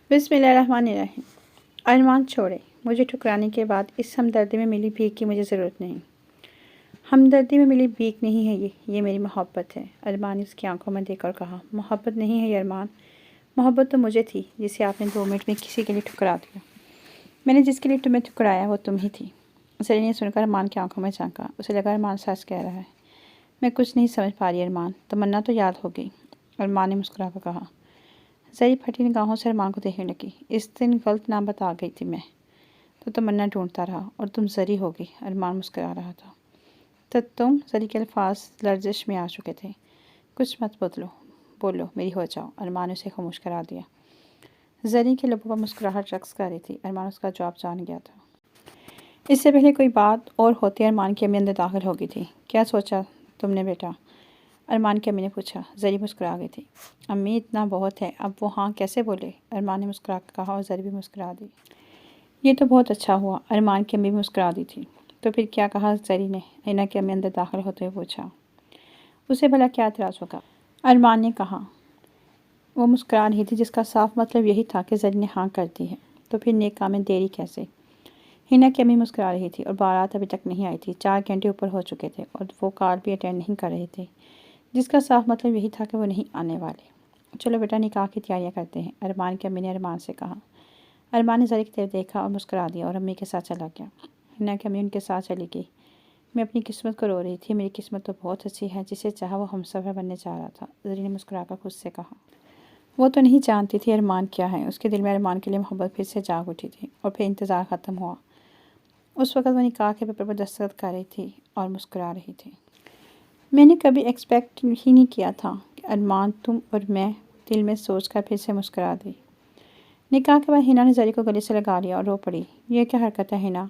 بسم اللہ الرحمن الرحیم۔ ارمان چھوڑے، مجھے ٹھکرانے کے بعد اس ہمدردی میں ملی بھیک کی مجھے ضرورت نہیں۔ ہمدردی میں ملی بھیک نہیں ہے یہ میری محبت ہے۔ ارمان نے اس کی آنکھوں میں دیکھ کر کہا، محبت نہیں ہے یہ ارمان، محبت تو مجھے تھی جسے آپ نے 2 منٹ میں کسی کے لیے ٹھکرا دیا۔ میں نے جس کے لیے تمہیں ٹھکرایا وہ تم ہی تھی۔ زری نے سن کر ارمان کی آنکھوں میں جھانکا، اسے لگا ارمان سچ کہہ رہا ہے۔ میں کچھ نہیں سمجھ پا رہی ارمان، تمنا تو یاد ہو گئی، ارمان نے مسکرا کر کہا۔ زری پھٹی نگاہوں سے ارمان کو دیکھنے لگی۔ اس دن غلط نام بتا گئی تھی میں، تو تمنا ڈھونڈتا رہا اور تم زری ہو گئی، ارمان مسکرا رہا تھا۔ تو تم، زری کے الفاظ لرزش میں آ چکے تھے۔ کچھ مت بولو میری ہو جاؤ، ارمان نے اسے خاموش کرا دیا۔ زری کے لبوں پر مسکراہٹ رقص کر رہی تھی، ارمان اس کا جواب جان گیا تھا۔ اس سے پہلے کوئی بات اور ہوتی ارمان کی امی اندر داخل ہو گئی تھی۔ کیا سوچا تم نے بیٹا؟ ارمان کی امی نے پوچھا۔ زری مسکرا گئی تھی۔ امی اتنا بہت ہے، اب وہ ہاں کیسے بولے؟ ارمان نے مسکرا کر کہا اور زری بھی مسکرا دی۔ یہ تو بہت اچھا ہوا، ارمان کی امی بھی مسکرا دی تھی۔ تو پھر کیا کہا؟ زری نے اینا کی امی اندر داخل ہوتے ہوئے پوچھا۔ اسے بھلا کیا اعتراض ہوگا؟ ارمان نے کہا۔ وہ مسکرا رہی تھی جس کا صاف مطلب یہی تھا کہ زری نے ہاں کر دی ہے، تو پھر نیک کام میں دیری کیسے؟ ہینا کی امی مسکرا رہی تھی اور بارات ابھی تک نہیں آئی تھی، 4 گھنٹے اوپر ہو چکے تھے اور وہ کار بھی اٹینڈ نہیں کر رہے تھے، جس کا صاف مطلب یہی تھا کہ وہ نہیں آنے والے۔ چلو بیٹا نکاح کی تیاریاں کرتے ہیں، ارمان کی امی نے ارمان سے کہا۔ ارمان نے زری کی طرف دیکھا اور مسکرا دیا اور امی کے ساتھ چلا گیا۔ ہینا کی امی ان کے ساتھ چلی گئی۔ میں اپنی قسمت کو رو رہی تھی، میری قسمت تو بہت اچھی ہے، جسے چاہا وہ ہمسفر بننے جا رہا تھا، زری نے مسکرا کر خود سے کہا۔ وہ تو نہیں جانتی تھی ارمان کیا ہے، اس کے دل میں ارمان کے لیے محبت پھر سے جاگ اٹھی تھی اور پھر انتظار ختم ہوا۔ اس وقت وہ نکاح کے پیپر پر دستخط کر رہی تھی اور مسکرا رہی تھی۔ میں نے کبھی ایکسپیکٹ ہی نہیں کیا تھا کہ ارمان تم اور میں، دل میں سوچ کر پھر سے مسکرا دی۔ نکاح کے بعد ہینا نے زری کو گلے سے لگا لیا اور رو پڑی۔ یہ کیا حرکت ہے ہینا؟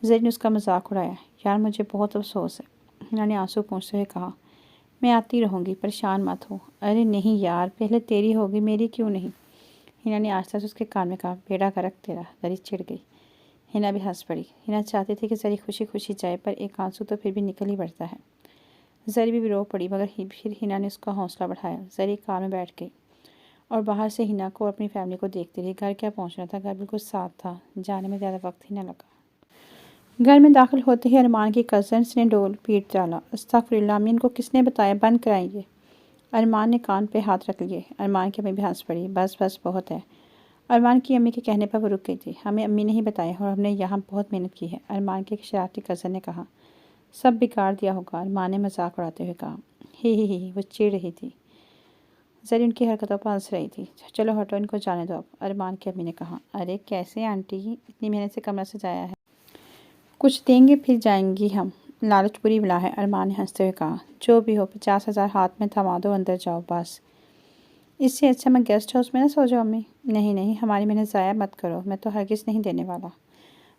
زری نے اس کا مذاق اڑایا۔ یار مجھے بہت افسوس ہے، ہینا نے آنسو پونچھتے ہوئے کہا۔ میں آتی رہوں گی، پریشان مت ہو۔ ارے نہیں یار، پہلے تیری ہوگی، میری کیوں نہیں؟ ہینا نے آہستہ سے اس کے کان میں کہا۔ بیڑا غرق تیرا، زری چڑ گئی۔ ہینا بھی ہنس پڑی۔ ہینا چاہتی تھی کہ زری خوشی خوشی جائے، پر ایک آنسو تو پھر بھی نکل ہی پڑتا ہے۔ زری بھی رو پڑی، مگر پھر ہینا نے اس کا حوصلہ بڑھایا۔ زری کار میں بیٹھ گئی اور باہر سے ہینا کو اور اپنی فیملی کو دیکھتی رہی۔ گھر کیا پہنچنا تھا، گھر بالکل ساتھ تھا، جانے میں زیادہ وقت ہی نہ لگا۔ گھر میں داخل ہوتے ہی ارمان کی کزنس نے ڈول پیٹ ڈالا۔ استغفراللہ، امی ان کو کس نے بتایا؟ بند کرائیں یہ۔ ارمان نے کان پہ ہاتھ رکھ لیے۔ ارمان کی امی بھی ہنس پڑی۔ بس بس بہت ہے۔ ارمان کی امی کے کہنے پر وہ رک گئی تھی۔ ہمیں امی نے ہی بتایا اور ہم نے یہاں بہت محنت کی ہے، ارمان کی ایک شرارتی کزن نے کہا۔ سب بگاڑ دیا ہوگا، ارمان نے مذاق اڑاتے ہوئے کہا۔ ہی وہ چڑ رہی تھی۔ زری ان کی حرکتوں پر ہنس رہی تھی۔ چلو ہٹو، ان کو جانے دو اب، ارمان کی امی نے کہا۔ ارے کیسے آنٹی، اتنی محنت سے کمرہ سجایا ہے، کچھ دیں گے پھر جائیں گی ہم، لالچ بری بلا ہے، ارمان نے ہنستے ہوئے کہا۔ جو بھی ہو، 50,000 ہاتھ میں تھما دو، اندر جاؤ بس۔ اس سے اچھا میں گیسٹ ہاؤس میں نہ سو جاؤں امی؟ نہیں، ہماری محنت ضائع مت کرو، میں تو ہرگز نہیں دینے والا۔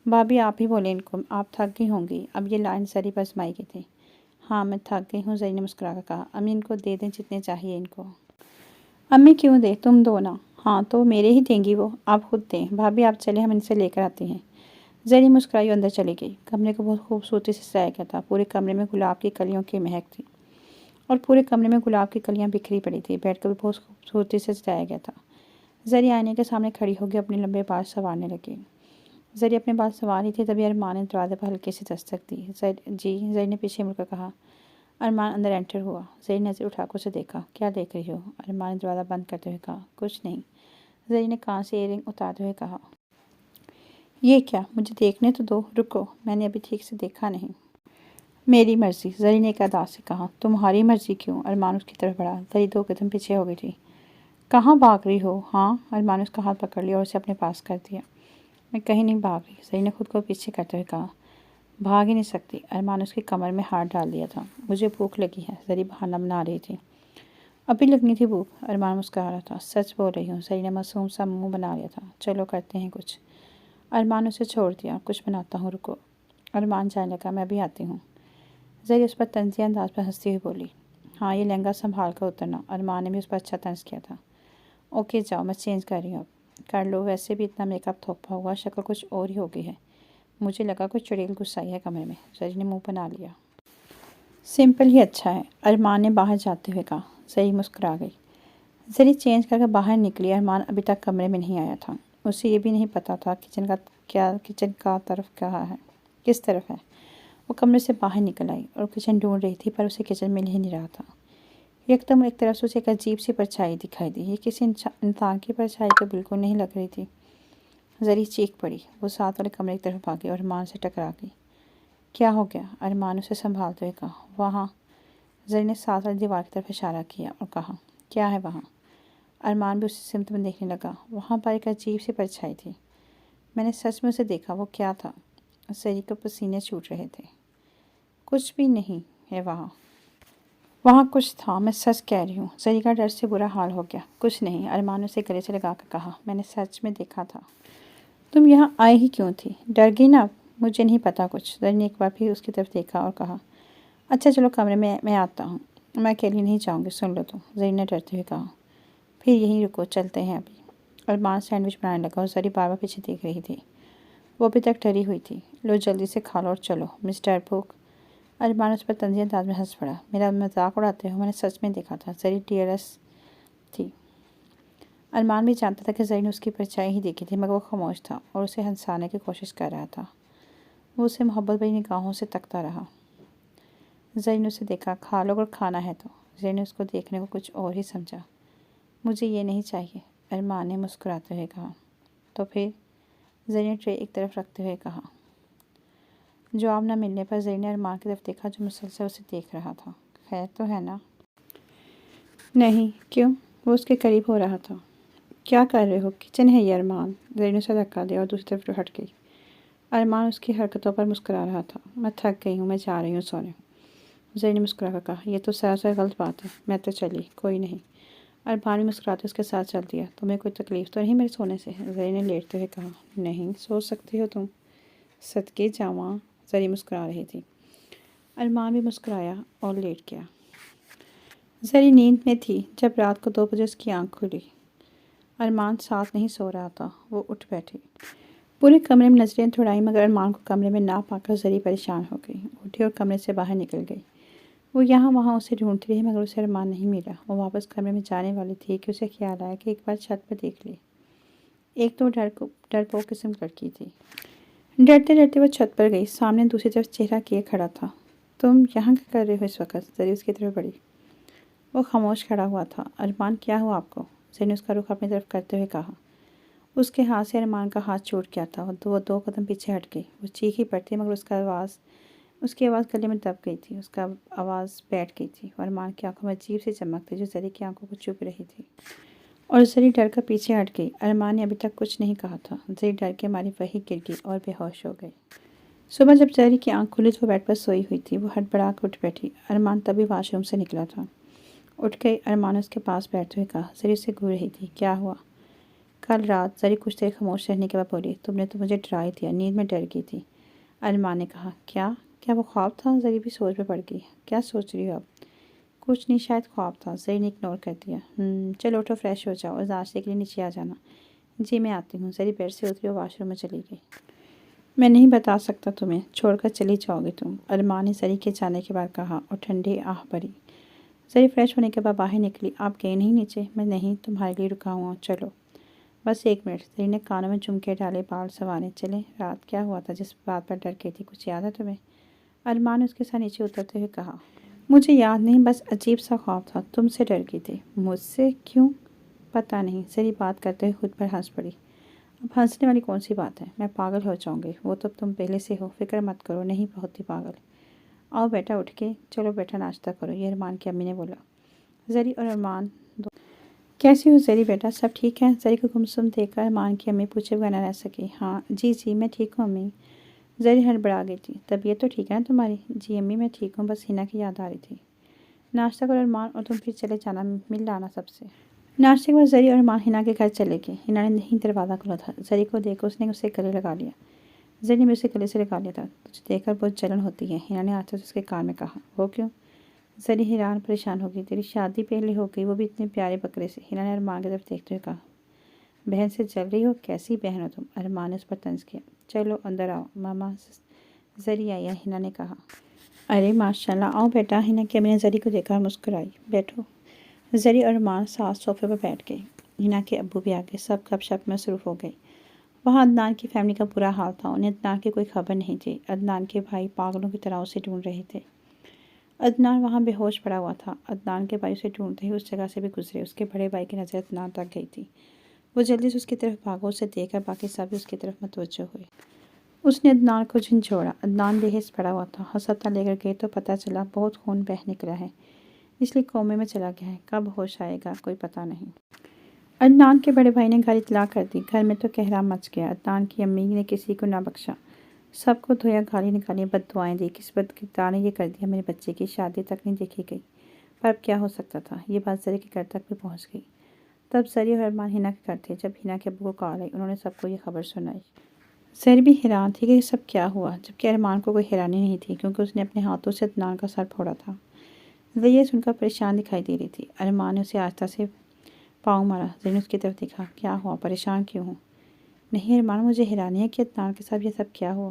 بھابھی آپ ہی بولیں ان کو، آپ تھک گئی ہوں گی۔ اب یہ لائن زری پر آزمائی گئی تھی۔ ہاں میں تھک گئی ہوں، زری نے مسکرا کر کہا۔ امی ان کو دے دیں جتنے چاہیے ان کو۔ امی کیوں دے، تم دو نا۔ ہاں تو میرے ہی دیں گی وہ، آپ خود دیں۔ بھابھی آپ چلیں، ہم ان سے لے کر آتے ہیں۔ زری مسکرائی اور اندر چلی گئی۔ کمرے کو بہت خوبصورتی سے سجایا گیا تھا۔ پورے کمرے میں گلاب کی کلیوں کی مہک تھی اور پورے کمرے میں گلاب کی کلیاں بکھری پڑی تھی۔ بیڈ کو بھی بہت خوبصورتی سے سجایا گیا تھا۔ زری آئینے کے سامنے کھڑی ہو کے اپنے لمبے بال سنوارنے لگی۔ زری اپنے بال سنوار رہی تھی، تبھی ارمان نے دروازے پر ہلکی سی دستک دی۔ جی، زری نے پیچھے مڑ کر کہا۔ ارمان اندر انٹر ہوا۔ زری نے نظر اٹھا کر اسے دیکھا۔ کیا دیکھ رہی ہو؟ ارمان نے دروازہ بند کرتے ہوئے کہا۔ کچھ نہیں، زری نے کان سے ایئر رنگ اتارتے ہوئے کہا۔ یہ کیا؟ مجھے دیکھنے تو دو، رکو، میں نے ابھی ٹھیک سے دیکھا نہیں۔ میری مرضی، زری نے ایک ادا سے کہا۔ تمہاری مرضی کیوں؟ ارمان اس کی طرف بڑھا۔ زری 2 قدم پیچھے ہو گئی تھی۔ کہاں بھاگ رہی ہو؟ ہاں، ارمان نے اس کا ہاتھ پکڑ لیا اور اسے اپنے پاس کر دیا۔ میں کہیں نہیں بھاگ رہی، زری نے خود کو پیچھے کرتے ہوئے کہا۔ بھاگ ہی نہیں سکتی، ارمان نے اس کی کمر میں ہاتھ ڈال دیا تھا۔ مجھے بھوک لگی ہے، زری بہانہ بنا رہی تھی۔ ابھی لگنی تھی بھوک، ارمان مسکرا رہا تھا۔ سچ بول رہی ہوں، زری نے معصوم سا منہ بنا لیا تھا۔ چلو کرتے ہیں کچھ۔ ارمان نے اسے چھوڑ دیا۔ کچھ بناتا ہوں، رکو۔ ارمان جانے لگا۔ میں بھی آتی ہوں، زری اس پر طنزیہ انداز پر ہنستی ہوئی بولی۔ ہاں، یہ لہنگا سنبھال کر اترنا، ارمان نے بھی اس پر اچھا طنز کیا تھا۔ اوکے جاؤ، میں چینج کر رہی ہوں اب۔ کر لو، ویسے بھی اتنا میک اپ تھوپا ہوا، شکل کچھ اور ہی ہو گئی ہے۔ مجھے لگا کوئی چڑیل گھس آئی ہے کمرے میں، زری نے منہ بنا لیا۔ سمپل ہی اچھا ہے، ارمان نے باہر جاتے ہوئے کہا۔ زری مسکرا گئی۔ زری چینج کر کے باہر نکلی۔ ارمان ابھی تک کمرے میں نہیں آیا تھا۔ اسے یہ بھی نہیں پتا تھا کچن کا طرف کہاں ہے، کس طرف ہے۔ وہ کمرے سے باہر نکل آئی اور کچن ڈھونڈ رہی تھی، پر اسے کچن مل ہی نہیں رہا تھا۔ یکدم ایک طرف سے اسے ایک عجیب سی پرچھائی دکھائی دی۔ یہ کسی انسان کی پرچھائی تو بالکل نہیں لگ رہی تھی۔ زری چیخ پڑی۔ وہ ساتھ والے کمرے کی طرف بھاگی اور ارمان سے ٹکرا گئی۔ کیا ہو گیا؟ ارمان اسے سنبھالتے ہوئے کہا۔ وہاں۔ زری نے ساتھ والی دیوار کی طرف اشارہ کیا اور کہا، کیا ہے وہاں؟ ارمان بھی اسی سمت میں دیکھنے لگا۔ وہاں پر ایک عجیب سی پرچھائی تھی۔ میں نے سچ میں اسے دیکھا۔ وہ کیا تھا؟ زری کو پسینے چھوٹ رہے تھے۔ کچھ بھی نہیں ہے وہاں۔ وہاں کچھ تھا، میں سچ کہہ رہی ہوں۔ زری کا ڈر سے برا حال ہو گیا۔ کچھ نہیں، ارمان نے اسے گلے سے لگا کر کہا۔ میں نے سچ میں دیکھا تھا۔ تم یہاں آئی ہی کیوں تھی؟ ڈر گئی نا؟ مجھے نہیں پتا کچھ۔ زری نے ایک بار پھر اس کی طرف دیکھا اور کہا، اچھا چلو کمرے میں آتا ہوں، میں اکیلی نہیں جاؤں گی، سن لو تم۔ زری نے ڈرتے ہوئے کہا۔ پھر یہیں رکو، چلتے ہیں ابھی۔ ارمان سینڈوچ بنانے لگا اور زری بار بار پیچھے دیکھ رہی تھی۔ وہ ابھی تک ڈری ہوئی تھی۔ لو جلدی سے کھا لو اور چلو، مسٹر بھوک۔ ارمان اس پر طنزی انداز میں ہنس پڑا۔ میرا مذاق اڑاتے ہو؟ میں نے سچ میں دیکھا تھا۔ زری ٹیئرس تھی۔ ارمان بھی جانتا تھا کہ زری نے اس کی پرچھائی ہی دیکھی تھی، مگر وہ خاموش تھا اور اسے ہنسانے کی کوشش کر رہا تھا۔ وہ اسے محبت بھری نگاہوں سے تکتا رہا۔ زری نے اسے دیکھا۔ کھا لو اگر کھانا ہے تو۔ زری نے اس کو دیکھنے کو کچھ اور ہی سمجھا۔ مجھے یہ نہیں چاہیے، ارمان نے مسکراتے ہوئے کہا۔ تو پھر؟ زری نے ٹرے ایک طرف رکھتے ہوئے کہا۔ جواب نہ ملنے پر زری نے ارمان کی طرف دیکھا جو مسلسل اسے دیکھ رہا تھا۔ خیر تو ہے نا؟ نہیں۔ کیوں؟ وہ اس کے قریب ہو رہا تھا۔ کیا کر رہے ہو؟ کچن ہے یہ ارمان۔ زری نے اسے دھکا دیا اور دوسری طرف ہٹ گئی۔ ارمان اس کی حرکتوں پر مسکرا رہا تھا۔ میں تھک گئی ہوں، میں جا رہی ہوں سونے۔ زری نے مسکرا کر کہا، یہ تو سراسر غلط بات ہے۔ میں تو چلی، کوئی نہیں۔ ارمان بھی مسکراتے اس کے ساتھ چل دیا۔ تمہیں کوئی تکلیف تو نہیں میرے سونے سے؟ زری نے لیٹتے ہوئے کہا۔ نہیں، سو سکتی ہو تم۔ صدقے جاواں۔ زری مسکرا رہی تھی۔ ارمان بھی مسکرایا اور لیٹ گیا۔ زری نیند میں تھی جب رات کو 2 بجے اس کی آنکھ کھلی۔ ارمان ساتھ نہیں سو رہا تھا۔ وہ اٹھ بیٹھی۔ پورے کمرے میں نظریں دوڑائیں مگر ارمان کو کمرے میں نہ پا کر زری پریشان ہو گئی۔ اٹھی اور کمرے سے باہر نکل گئی۔ وہ یہاں وہاں اسے ڈھونڈتی رہی مگر اسے ارمان نہیں ملا۔ وہ واپس کمرے میں جانے والی تھی کہ اسے خیال آیا کہ ایک بار چھت پر دیکھ لے۔ ایک تو ڈرپوک قسم کی لڑکی تھی۔ ڈرتے ڈرتے وہ چھت پر گئی۔ سامنے دوسری طرف چہرہ کیے کھڑا تھا۔ تم یہاں کیا کر رہے ہو اس وقت؟ زری اس کی طرف بڑھی۔ وہ خاموش کھڑا ہوا تھا۔ ارمان کیا ہوا آپ کو؟ زری نے اس کا رخ اپنی طرف کرتے ہوئے کہا۔ اس کے ہاتھ سے ارمان کا ہاتھ چھوٹ گیا تھا۔ وہ 2 قدم پیچھے ہٹ گئی۔ وہ چیخ ہی پڑتی مگر اس کی آواز گلے میں دب گئی تھی۔ اس کا آواز بیٹھ گئی تھی۔ ارمان کی آنکھوں میں عجیب سی چمک تھی جو زری کی آنکھوں کو چبھ رہی تھی اور زری ڈر کر پیچھے ہٹ گئی۔ ارمان نے ابھی تک کچھ نہیں کہا تھا۔ زری ڈر کے ماری وہیں گر گئی اور بے ہوش ہو گئی۔ صبح جب زری کی آنکھ کھلی تو وہ بیڈ پر سوئی ہوئی تھی۔ وہ ہڑبڑا کر اٹھ بیٹھی۔ ارمان تبھی واش روم سے نکلا تھا۔ اٹھ گئی۔ ارمان نے اس کے پاس بیٹھتے ہوئے کہا۔ زری اسے گھور رہی تھی۔ کیا ہوا؟ کل رات۔ زری کچھ دیر خاموش رہنے کے بعد بولی۔ تم نے تو مجھے ڈرا ہی دیا، نیند میں ڈر گئی تھی۔ ارمان نے کہا۔ کیا وہ خواب تھا؟ زری بھی سوچ میں پڑ گئی۔ کیا سوچ رہی ہو اب؟ کچھ نہیں، شاید خواب تھا۔ زری نے اگنور کر دیا۔ چلو اٹھو، فریش ہو جاؤ اور ناشتے کے لیے نیچے آ جانا۔ جی میں آتی ہوں۔ زری بیڈ سے اتری اور واش روم میں چلی گئی۔ میں نہیں بتا سکتا تمہیں، چھوڑ کر چلی جاؤ گی تم، ارمان نے زری کے جانے کے بعد کہا اور ٹھنڈی آہ بھری۔ زری فریش ہونے کے بعد باہر نکلی۔ آپ گئے نہیں نیچے؟ میں نہیں، تمہارے لیے رکا ہوا ہوں، چلو۔ بس 1 منٹ۔ زری نے کانوں میں جھمکے ڈالے، بال سنوارے۔ چلیں۔ رات کیا ہوا تھا جس بات پر ڈر گئی تھی؟ کچھ یاد ہے تمہیں؟ ارمان نے اس کے ساتھ نیچے اترتے ہوئے کہا۔ مجھے یاد نہیں، بس عجیب سا خواب تھا، تم سے ڈر گئی تھی۔ مجھ سے؟ کیوں؟ پتہ نہیں۔ زری بات کرتے ہوئے خود پر ہنس پڑی۔ اب ہنسنے والی کون سی بات ہے؟ میں پاگل ہو جاؤں گی، وہ تو تم پہلے سے ہو، فکر مت کرو، نہیں بہت ہی پاگل۔ آؤ بیٹا اٹھ کے، چلو بیٹا ناشتہ کرو، یہ ارمان کی امی نے بولا۔ زری اور ارمان کیسی ہو زری بیٹا، سب ٹھیک ہے؟ زری کو گمسم دیکھ کر ارمان کی امی پوچھے بغیر نہ رہ سکی۔ ہاں جی میں ٹھیک ہوں امی۔ زری ہڑبڑا گئی تھی۔ طبیعت تو ٹھیک ہے نا تمہاری؟ جی امی میں ٹھیک ہوں، بس ہنا کی یاد آ رہی تھی۔ ناشتہ کرو ارمان اور تم پھر چلے جانا، مل لانا سب سے۔ ناشتے کے بعد زری اور ارمان ہنا کے گھر چلے گئے۔ ہنا نے نہیں دروازہ کھولا تھا۔ زری کو دیکھ کر اس نے اسے گلے لگا لیا۔ زری نے بھی اسے گلے سے لگا لیا تھا۔ تجھے دیکھ کر بہت جلن ہوتی ہے، ہنا نے آتے سے اس کے کان میں کہا۔ وہ کیوں؟ زری حیران پریشان ہو گئی۔ تیری شادی پہلے ہو گئی، وہ بھی اتنے پیارے بکرے سے۔ ہنا نے ارمان کی طرف دیکھتے ہوئے کہا۔ بہن سے جل رہی ہو؟ کیسی بہن ہو تم؟ ارمان نے اس پر طنز کیا۔ چلو اندر آؤ، ماما زری آئی ہے، ہنا نے کہا۔ ارے ماشاء اللہ، آؤ بیٹا۔ ہنا کی امی نے زری کو دیکھا اور مسکرائی۔ بیٹھو۔ زری اور ارمان ساتھ صوفے پر بیٹھ گئے۔ ہنا کے ابو بھی آ گئے، سب گپ شپ میں مصروف ہو گئے۔ وہاں عدنان کی فیملی کا برا حال تھا، انہیں عدنان کی کوئی خبر نہیں تھی۔ عدنان کے بھائی پاگلوں کی طرح اسے ڈھونڈ رہے تھے۔ عدنان وہاں بے ہوش پڑا ہوا تھا۔ عدنان کے بھائی اسے ڈھونڈتے ہی اس جگہ سے بھی گزرے۔ اس کے بڑے بھائی کی نظر عدنان تک گئی تھی۔ وہ جلدی سے اس کی طرف بھاگا، اسے دیکھ کر باقی سب بھی اس کی طرف متوجہ ہوئے۔ اس نے عدنان کو جھنجھوڑا۔ عدنان بے حس پڑا ہوا تھا۔ ہسپتال لے کر گئے تو پتہ چلا بہت خون بہہ نکلا ہے، اس لیے کومے میں چلا گیا ہے۔ کب ہوش آئے گا کوئی پتہ نہیں۔ عدنان کے بڑے بھائی نے گھر اطلاع کر دی۔ گھر میں تو قہرام مچ گیا۔ عدنان کی امی نے کسی کو نہ بخشا، سب کو دھویا، گالی نکالی، بد دعائیں دی۔ کس بدکردار نے یہ کر دیا، میرے بچے کی شادی تک نہیں دیکھی گئی، پر اب کیا ہو سکتا تھا۔ یہ بات زری کے گھر تک بھی پہنچ گئی۔ تب زری اور ارمان ہنا کے گھر تھے۔ جب ہنا کے ابو کو کال آئی، انہوں نے سب کو یہ خبر سنائی۔ زری بھی حیران تھی کہ یہ سب کیا ہوا، جبکہ ارمان کو کوئی حیرانی نہیں تھی کیونکہ اس نے اپنے ہاتھوں سے عدنان کا سر پھوڑا تھا۔ زری یہ سن کر پریشان دکھائی دے رہی تھی۔ ارمان نے اسے آہستہ سے پاؤں مارا۔ زری نے اس کی طرف دیکھا۔ کیا ہوا، پریشان کیوں ہوں؟ نہیں ارمان، مجھے حیرانی ہے کہ عدنان کے ساتھ یہ سب کیا ہوا۔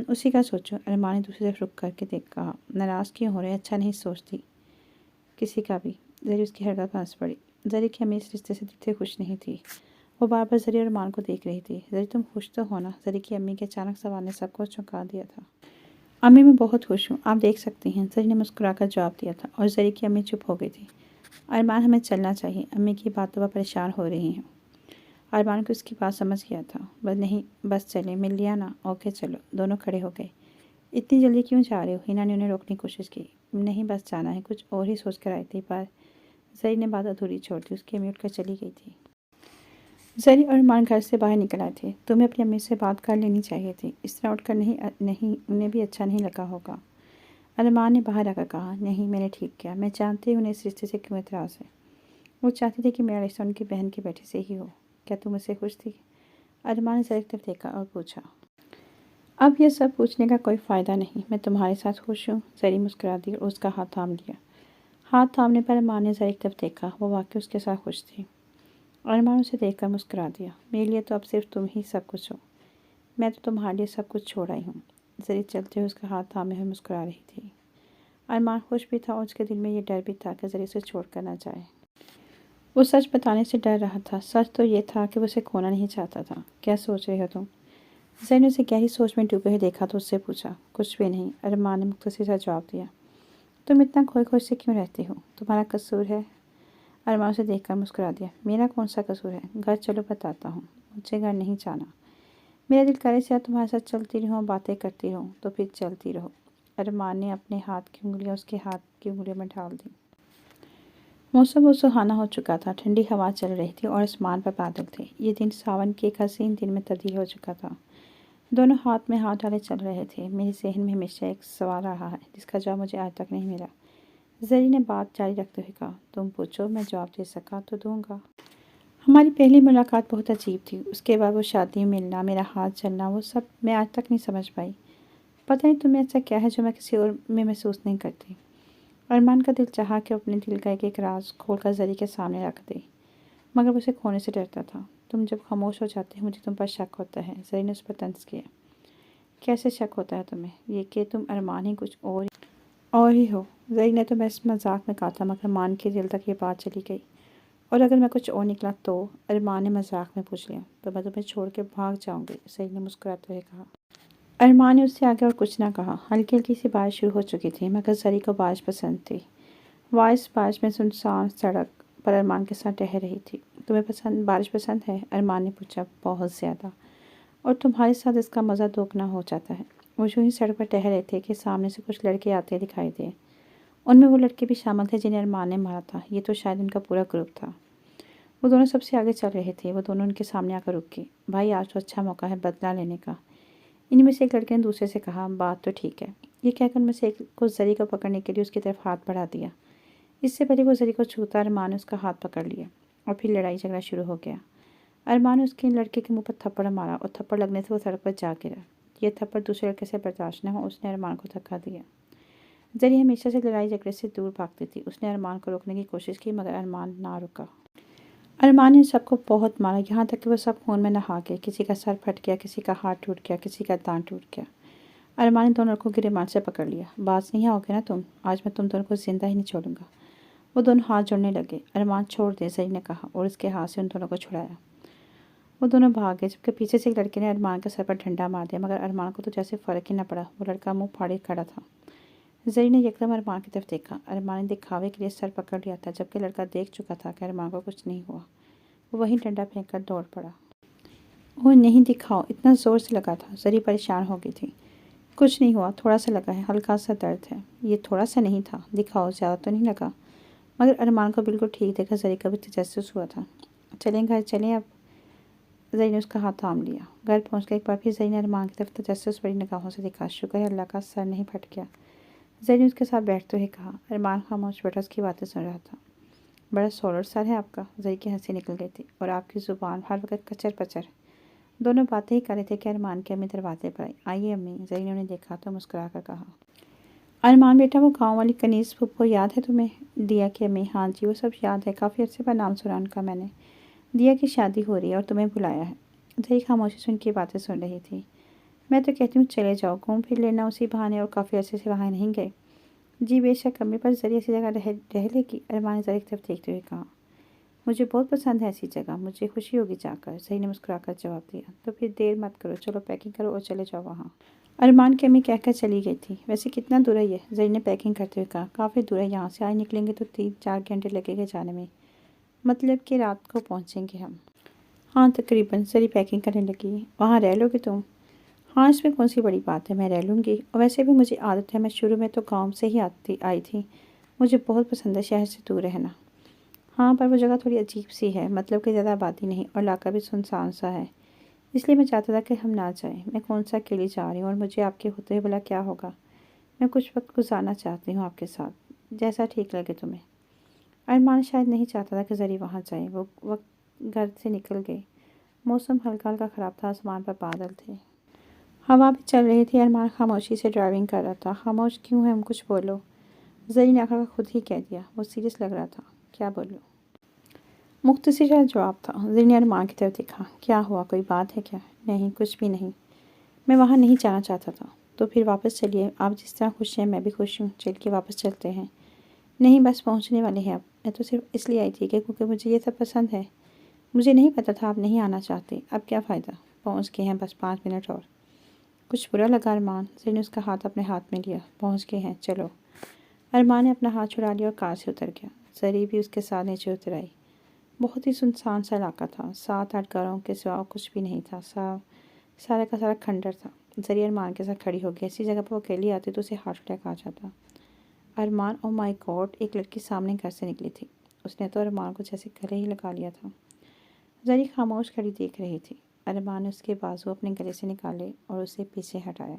اسی کا سوچو۔ ارمان نے دوسری طرف رک کر کے کہا۔ ناراض کیوں ہو رہے، اچھا نہیں سوچتی کسی کا بھی۔ زری اس کی حرکت پر ہنس پڑی۔ زری کی امی اس رشتے سے دل سے خوش نہیں تھی، وہ بار بار زری اور ارمان کو دیکھ رہی تھی۔ زری تم خوش تو ہو نا؟ زری کی امی کے اچانک سوال نے سب کو چونکا دیا تھا۔ امی میں بہت خوش ہوں، آپ دیکھ سکتی ہیں، زری نے مسکرا کر جواب دیا تھا، اور زری کی امی چپ ہو گئی تھی۔ ارمان ہمیں چلنا چاہیے، امی کی باتوں پر پریشان ہو رہی ہیں۔ ارمان کو اس کی بات سمجھ گیا تھا۔ بس نہیں، بس چلیں، مل لیا نا، اوکے چلو۔ دونوں کھڑے ہو گئے۔ اتنی جلدی کیوں جا رہے ہو؟ ہنا نے انہیں روکنے کی کوشش کی۔ نہیں بس جانا ہے، کچھ اور ہی سوچ کر آئی تھی، پر زری نے بات ادھوری چھوڑ دی۔ اس کی امی اٹھ کر چلی گئی تھی۔ زری اور ارمان گھر سے باہر نکل آئے تھے۔ تمہیں اپنی امی سے بات کر لینی چاہیے تھی، اس طرح اٹھ کر نہیں، انہیں بھی اچھا نہیں لگا ہوگا۔ ارمان نے باہر آ کر کہا۔ نہیں، میں نے ٹھیک کیا، میں جانتی ہوں انہیں اس رشتے سے کیوں اعتراض ہے۔ وہ چاہتی تھی کہ میرا رشتہ ان کی بہن کے بیٹے سے ہی ہو۔ کیا تم اس سے خوش تھی؟ ارمان نے زری کی طرف دیکھا اور پوچھا۔ اب یہ سب پوچھنے کا کوئی فائدہ نہیں، میں تمہارے ساتھ خوش ہوں۔ زری مسکرا دی اور اس کا ہاتھ تھام لیا۔ ہاتھ تھامنے پر ارمان نے زری کی طرف دیکھا، وہ واقعی اس کے ساتھ خوش تھی۔ ارمان اسے دیکھ کر مسکرا دیا۔ میرے لیے تو اب صرف تم ہی سب کچھ ہو، میں تو تمہارے لیے سب کچھ چھوڑ آئی ہوں۔ زری چلتے ہوئے اس کا ہاتھ تھامے ہوئے مسکرا رہی تھی۔ ارمان خوش بھی تھا اور اس کے دل میں یہ ڈر بھی تھا کہ زری اسے چھوڑ کر نہ جائے۔ وہ سچ بتانے سے ڈر رہا تھا۔ سچ تو یہ تھا کہ وہ اسے کھونا نہیں چاہتا تھا۔ کیا سوچ رہے ہو تم؟ زری نے اسے گہری سوچ میں ڈوبے ہوئے دیکھا تو اس سے پوچھا۔ کچھ بھی نہیں، ارمان نے مختصر سا جواب دیا۔ تم اتنا کھوئے کھوئے سے کیوں رہتے ہو، تمہارا قصور ہے؟ ارمان اسے دیکھ کر مسکرا دیا۔ میرا کون سا قصور ہے؟ گھر چلو بتاتا ہوں۔ مجھے گھر نہیں جانا، میرا دل کرے سے تمہارے ساتھ چلتی رہوں، باتیں کرتی رہوں، تو پھر چلتی رہو۔ ارمان نے اپنے ہاتھ کی انگلیاں اس کے ہاتھ کی انگلیوں میں ڈال دیں۔ موسم بہت سہانا ہو چکا تھا، ٹھنڈی ہوا چل رہی تھی اور آسمان پر بادل تھے۔ یہ دن ساون کے ایک حسین دن میں تبدیل ہو چکا تھا۔ دونوں ہاتھ میں ہاتھ ڈالے چل رہے تھے۔ میرے ذہن میں ہمیشہ ایک سوال رہا ہے جس کا جواب مجھے آج تک نہیں ملا۔ زری نے بات جاری رکھتے ہوئے کہا۔ تم پوچھو، میں جواب دے سکا تو دوں گا۔ ہماری پہلی ملاقات بہت عجیب تھی، اس کے بعد وہ شادی میں ملنا، میرا ہاتھ چلنا، وہ سب میں آج تک نہیں سمجھ پائی۔ پتہ نہیں تمہیں ایسا کیا ہے جو میں کسی اور میں محسوس نہیں کرتی۔ ارمان کا دل چاہا کہ وہ اپنے دل کا ایک راز کھول کر زری کے سامنے رکھ دے، مگر وہ اسے کھونے سے ڈرتا تھا۔ تم جب خاموش ہو جاتے ہو مجھے تم پر شک ہوتا ہے، زری نے اس پر طنز کیا۔ کیسے شک ہوتا ہے تمہیں؟ یہ کہ تم ارمان ہی کچھ اور ہی ہو۔ زری نے تو بس مذاق میں کہا تھا، مگر ارمان کے دل تک یہ بات چلی گئی۔ اور اگر میں کچھ اور نکلا تو؟ ارمان نے مذاق میں پوچھ لیا۔ تو میں تمہیں چھوڑ کے بھاگ جاؤں گی، زری نے مسکراتے ہوئے کہا۔ ارمان نے اس سے آگے اور کچھ نہ کہا۔ ہلکی ہلکی سی بارش شروع ہو چکی تھی، مگر زری کو بارش پسند تھی۔ وہ اس بارش میں سنسان سڑک پر ارمان کے ساتھ ٹہل رہی تھی۔ تمہیں بارش پسند ہے؟ ارمان نے پوچھا۔ بہت زیادہ، اور تمہارے ساتھ اس کا مزہ دوگنا ہو جاتا ہے۔ وہ یوں ہی سڑک پر ٹہل رہے تھے کہ سامنے سے کچھ لڑکے آتے دکھائی دیے۔ ان میں وہ لڑکے بھی شامل تھے جنہیں ارمان نے مارا تھا۔ یہ تو شاید ان کا پورا گروپ تھا۔ وہ دونوں سب سے آگے چل رہے تھے۔ وہ دونوں ان کے سامنے آ کر رک گئے۔ بھائی، آج تو اچھا موقع ہے بدلہ لینے کا، ان میں سے ایک لڑکے نے دوسرے سے کہا۔ بات تو ٹھیک ہے، یہ کہہ کر ان میں سے ایک کو زری کو پکڑنے کے لیے اس کی طرف ہاتھ بڑھا دیا۔ اس سے پہلے وہ زری کو چھوتا، ارمان نے اس کا ہاتھ پکڑ لیا اور پھر لڑائی جھگڑا شروع ہو گیا۔ ارمان نے اس کے لڑکے کے منہ پر تھپڑ مارا اور تھپڑ لگنے سے وہ سڑک پر جا گرا۔ یہ تھپڑ دوسرے لڑکے سے برداشت نہ ہو، اس نے ارمان کو دھکا دیا۔ زری ہمیشہ سے لڑائی جھگڑے سے دور بھاگتی تھی۔ اس نے ارمان کو روکنے کی کوشش کی، مگر ارمان نہ رکا۔ ارمان نے سب کو بہت مارا، یہاں تک کہ وہ سب خون میں نہا گئے۔ کسی کا سر پھٹ گیا، کسی کا ہاتھ ٹوٹ گیا، کسی کا دانت ٹوٹ گیا۔ ارمان نے دونوں لڑکوں کو گریبان سے پکڑ لیا۔ باز نہیں آؤ گے نا تم؟ آج میں تم دونوں کو زندہ ہی نہیں چھوڑوں گا۔ وہ دونوں ہاتھ جوڑنے لگے۔ ارمان چھوڑ دے، زری نے کہا اور اس کے ہاتھ سے ان دونوں کو چھڑایا۔ وہ دونوں بھاگ گئے، جبکہ پیچھے سے ایک لڑکے نے ارمان کے سر پر ڈنڈا مار دیا، مگر ارمان کو تو جیسے فرق ہی نہ پڑا۔ وہ لڑکا منہ پھاڑے کھڑا تھا۔ زری نے یکدم ارمان کی طرف دیکھا۔ ارمان نے دکھاوے کے لیے سر پکڑ لیا تھا، جبکہ لڑکا دیکھ چکا تھا کہ ارمان کو کچھ نہیں ہوا۔ وہ وہیں ڈنڈا پھینک کر دوڑ پڑا۔ وہ نہیں دکھاؤ، اتنا زور سے لگا تھا۔ زری پریشان ہو گئی تھی۔ کچھ نہیں ہوا، تھوڑا سا لگا ہے، ہلکا سا درد ہے۔ یہ تھوڑا سا نہیں تھا، دکھاؤ، زیادہ تو نہیں لگا۔ مگر ارمان کو بالکل ٹھیک دیکھا زری کا بھی تجسس ہوا تھا۔ چلیں گھر چلیں اب، زری نے اس کا ہاتھ تھام لیا۔ گھر پہنچ کر ایک بار پھر زری نے ارمان کی طرف تجسس بڑی نگاہوں سے دیکھا۔ شکر ہے اللہ کا سر نہیں پھٹ گیا، زری نے اس کے ساتھ بیٹھتے ہوئے کہا۔ ارمان خاموش بیٹھا اس کی باتیں سن رہا تھا۔ بڑا سولر سر ہے آپ کا، زری کی ہنسی نکل گئی تھی، اور آپ کی زبان ہر وقت کچر پچر۔ دونوں باتیں ہی کر رہے تھے کہ ارمان کی امی دروازے پر آئی۔ آئیے امی، زری نے انہیں دیکھا تو مسکرا کر کہا۔ ارمان بیٹا، وہ گاؤں والی کنیز پھپھو یاد ہے تمہیں؟ دیا کی امی، ہاں جی وہ سب یاد ہے، کافی عرصے بعد نام سنا ان کا میں نے۔ دیا کی شادی ہو رہی ہے اور تمہیں بلایا ہے۔ زری خاموشی سے ان کی باتیں سن رہی تھی۔ میں تو کہتی ہوں چلے جاؤ، گھوم پھر لینا اسی بہانے، اور کافی عرصے سے وہاں نہیں گئے۔ جی بے شک امی، پر زری ایسی جگہ رہ لے گی؟ ارمان نے زری کی طرف دیکھتے ہوئے کہا۔ مجھے بہت پسند ہے ایسی جگہ، مجھے خوشی ہوگی جا کر، زری نے مسکرا کر جواب دیا۔ تو پھر دیر مت کرو، چلو پیکنگ کرو اور چلے جاؤ وہاں، ارمان کی امی کہہ کر چلی گئی تھی۔ ویسے کتنا دور ہے یہ؟ زری نے پیکنگ کرتے ہوئے کہا۔ کافی دور ہے یہاں سے، آج نکلیں گے تو 3-4 گھنٹے لگے گے جانے میں، مطلب کہ رات کو پہنچیں گے ہم۔ ہاں تقریباً، زری پیکنگ کرنے لگی۔ وہاں رہ لو گے تم؟ ہاں اس میں کون سی بڑی بات ہے، میں رہ لوں گی، اور ویسے بھی مجھے عادت ہے، میں شروع میں تو گاؤں سے ہی آئی تھی، مجھے بہت پسند ہے شہر سے دور رہنا۔ ہاں پر وہ جگہ تھوڑی عجیب سی ہے، مطلب کہ زیادہ آبادی نہیں، اور علاقہ بھی سنسان سا ہے، اس لیے میں چاہتا تھا کہ ہم نہ جائیں۔ میں کون سا اکیلی جا رہی ہوں، اور مجھے آپ کے ہوتے ہوئے بھلا کیا ہوگا؟ میں کچھ وقت گزارنا چاہتی ہوں آپ کے ساتھ، جیسا ٹھیک لگے تمہیں۔ ارمان شاید نہیں چاہتا تھا کہ زری وہاں جائے۔ وہ وقت گھر سے نکل گئے۔ موسم ہلکا ہلکا خراب تھا، آسمان پر بادل تھے، ہوا بھی چل رہی تھی۔ ارمان خاموشی سے ڈرائیونگ کر رہا تھا۔ خاموش کیوں ہے، کچھ بولو، زری نے آخر خود ہی کہہ دیا۔ وہ سیریس لگ رہا تھا۔ کیا بولو؟ مختصر سا جواب تھا۔ زری نے ارمان کی طرف دیکھا۔ کیا ہوا، کوئی بات ہے کیا؟ نہیں کچھ بھی نہیں، میں وہاں نہیں جانا چاہتا تھا۔ تو پھر واپس چلیے، آپ جس طرح خوش ہیں میں بھی خوش ہوں، چل کے واپس چلتے ہیں۔ نہیں بس پہنچنے والے ہیں اب، میں تو صرف اس لیے آئی تھی کہ کیونکہ مجھے یہ سب پسند ہے، مجھے نہیں پتا تھا آپ نہیں آنا چاہتے، اب کیا فائدہ، پہنچ گئے ہیں، بس 5 منٹ اور۔ کچھ برا لگا ارمان؟ زری نے اس کا ہاتھ اپنے ہاتھ میں لیا۔ پہنچ گئے ہیں، چلو۔ ارمان نے اپنا ہاتھ چھڑا لیا اور کار سے اتر گیا۔ زری بھی اس کے ساتھ نیچے اتر آئی۔ بہت ہی سنسان سا علاقہ تھا، 7-8 گھروں کے سوا کچھ بھی نہیں تھا، سارا کا سارا کھنڈر تھا۔ زری ارمان کے ساتھ کھڑی ہو گئی۔ ایسی جگہ پر وہ اکیلی آتی تو اسے ہارٹ اٹیک آ جاتا۔ ارمان، او مائی گاڈ، ایک لڑکی سامنے گھر سے نکلی تھی، اس نے تو ارمان کو جیسے گلے ہی لگا لیا تھا۔ زری خاموش کھڑی دیکھ رہی تھی۔ ارمان نے اس کے بازو اپنے گلے سے نکالے اور اسے پیچھے ہٹایا۔